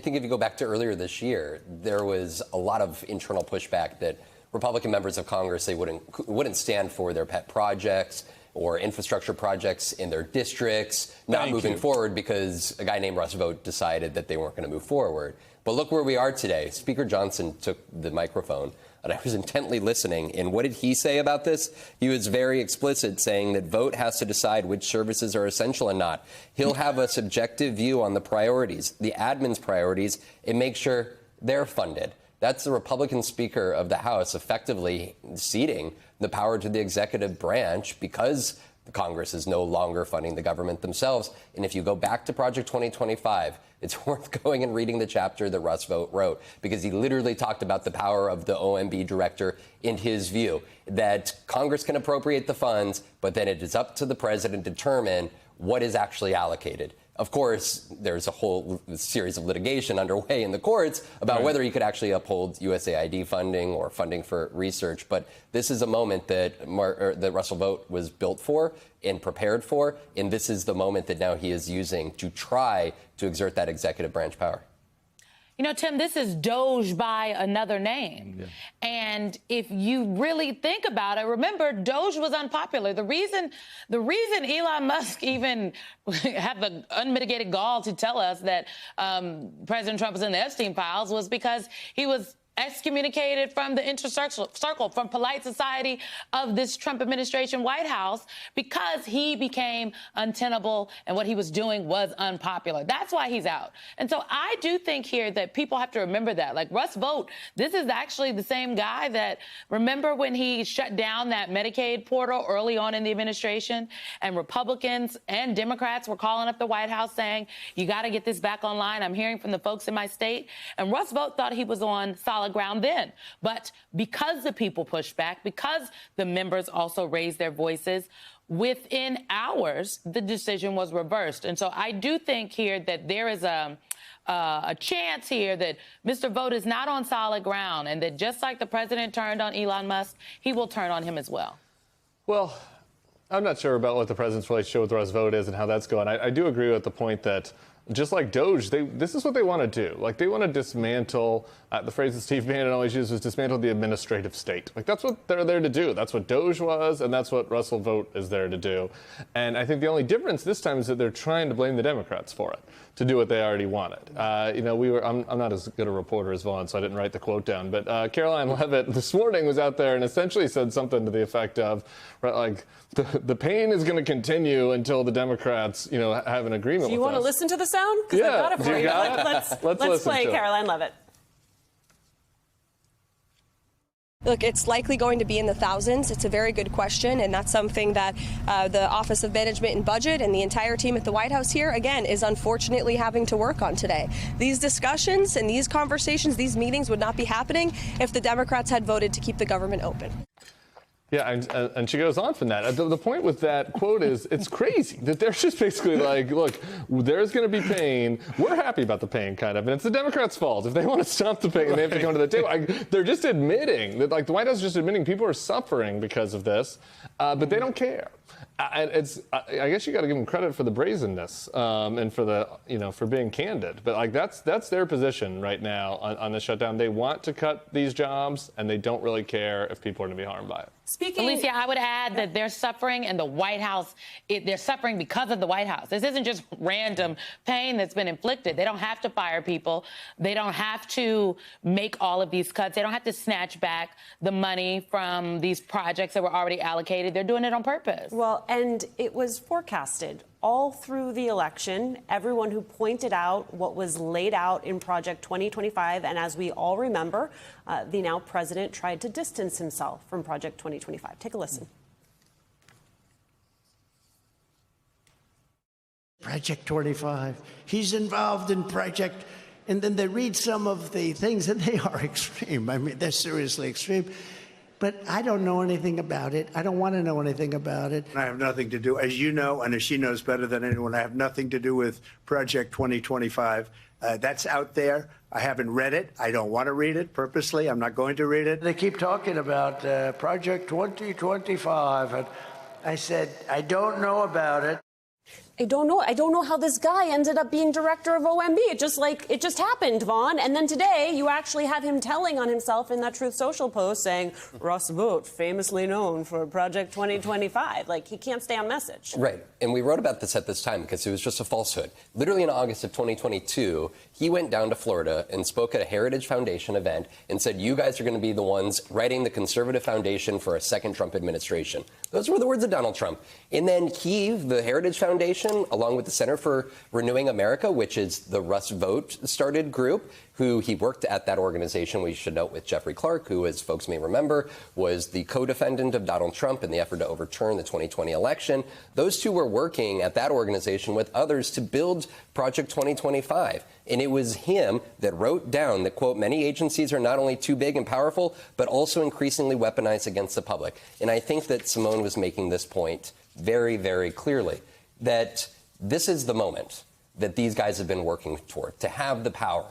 I think if you go back to earlier this year, there was a lot of internal pushback that Republican members of Congress, they wouldn't stand for their pet projects or infrastructure projects in their districts not moving forward because a guy named Russ Vought decided that they weren't going to move forward. But look where we are today. Speaker Johnson took the microphone, and I was intently listening. And what did he say about this? He was very explicit, saying that Vought has to decide which services are essential and not. He'll have a subjective view on the priorities, the admin's priorities, and make sure they're funded. That's the Republican Speaker of the House effectively ceding the power to the executive branch because Congress is no longer funding the government themselves. And if you go back to Project 2025, it's worth going and reading the chapter that Russ Vought wrote, because he literally talked about the power of the OMB director in his view, that Congress can appropriate the funds, but then it is up to the president to determine what is actually allocated. Of course, there's a whole series of litigation underway in the courts about whether he could actually uphold USAID funding or funding for research. But this is a moment that Russell Vought was built for and prepared for. And this is the moment that now he is using to try to exert that executive branch power. You know, Tim, this is Doge by another name. Yeah. And if you really think about it, remember, Doge was unpopular. The reason Elon Musk even had the unmitigated gall to tell us that President Trump was in the Epstein files was because he was excommunicated from the circle, from polite society of this Trump administration White House, because he became untenable and what he was doing was unpopular. That's why he's out. And so I do think here that people have to remember that. Like Russ Vought, this is actually the same guy that, remember when he shut down that Medicaid portal early on in the administration, and Republicans and Democrats were calling up the White House saying, you got to get this back online. I'm hearing from the folks in my state. And Russ Vought thought he was on solid ground then. But because the people pushed back, because the members also raised their voices, within hours, the decision was reversed. And so I do think here that there is a chance here that Mr. Vought is not on solid ground, and that just like the president turned on Elon Musk, he will turn on him as well. Well, I'm not sure about what the president's relationship with Russ Vought is and how that's going. I do agree with the point that just like Doge, this is what they want to do. Like, they want to dismantle, the phrase that Steve Bannon always used was dismantle the administrative state. Like, that's what they're there to do. That's what Doge was, and that's what Russell Vought is there to do. And I think the only difference this time is that they're trying to blame the Democrats for it, to do what they already wanted. I'm not as good a reporter as Vaughn, so I didn't write the quote down. But Caroline Leavitt this morning was out there and essentially said something to the effect of, right, like, the pain is going to continue until the Democrats, have an agreement with us. Do you want to listen to the sound? Because Yeah. I got it for you. Let's play Caroline Leavitt. Look, it's likely going to be in the thousands. It's a very good question, and that's something that the Office of Management and Budget and the entire team at the White House here, again, is unfortunately having to work on today. These discussions and these conversations, these meetings would not be happening if the Democrats had voted to keep the government open. Yeah, and she goes on from that. The point with that quote is it's crazy that they're just basically like, look, there's going to be pain. We're happy about the pain, kind of, and it's the Democrats' fault. If they want to stop the pain, they have to come to the table. They're just admitting that, like, the White House is just admitting people are suffering because of this, but they don't care. I guess you got to give them credit for the brazenness and for the, for being candid. But like that's their position right now on the shutdown. They want to cut these jobs, and they don't really care if people are going to be harmed by it. Alicia, I would add that they're suffering, and the White House, they're suffering because of the White House. This isn't just random pain that's been inflicted. They don't have to fire people. They don't have to make all of these cuts. They don't have to snatch back the money from these projects that were already allocated. They're doing it on purpose. Well, and it was forecasted all through the election. Everyone who pointed out what was laid out in Project 2025, and as we all remember, the now president tried to distance himself from Project 2025. Take a listen. Project 25. He's involved in Project, and then they read some of the things, and they are extreme. I mean, they're seriously extreme. But I don't know anything about it. I don't want to know anything about it. I have nothing to do, as you know, and as she knows better than anyone, I have nothing to do with Project 2025. That's out there. I haven't read it. I don't want to read it purposely. I'm not going to read it. They keep talking about Project 2025. And I said, I don't know about it. I don't know. I don't know how this guy ended up being director of OMB. It just happened, Vaughn. And then today you actually have him telling on himself in that Truth Social post saying, Russ Vought, famously known for Project 2025. Like, he can't stay on message. Right. And we wrote about this at this time because it was just a falsehood. Literally in August of 2022, he went down to Florida and spoke at a Heritage Foundation event and said, you guys are going to be the ones writing the conservative foundation for a second Trump administration. Those were the words of Donald Trump. And then the Heritage Foundation, along with the Center for Renewing America, which is the Russ Vought started group, who he worked at that organization, we should note, with Jeffrey Clark, who, as folks may remember, was the co-defendant of Donald Trump in the effort to overturn the 2020 election. Those two were working at that organization with others to build Project 2025. And it was him that wrote down that, quote, many agencies are not only too big and powerful, but also increasingly weaponized against the public. And I think that Simone was making this point very, very clearly, that this is the moment that these guys have been working toward, to have the power.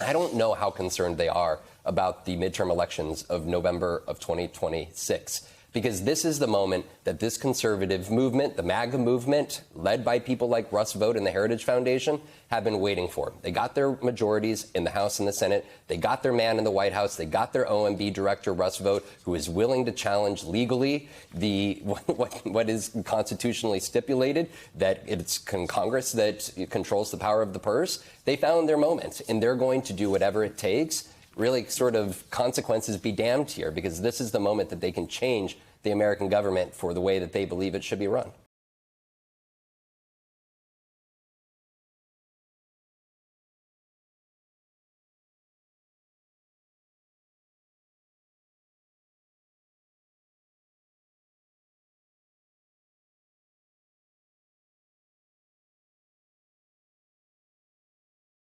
I don't know how concerned they are about the midterm elections of November of 2026, because this is the moment that this conservative movement, the MAGA movement, led by people like Russ Vought and the Heritage Foundation, have been waiting for. They got their majorities in the House and the Senate. They got their man in the White House. They got their OMB director, Russ Vought, who is willing to challenge legally what is constitutionally stipulated, that it's Congress that controls the power of the purse. They found their moment, and they're going to do whatever it takes. Really, sort of consequences be damned here, because this is the moment that they can change the American government for the way that they believe it should be run.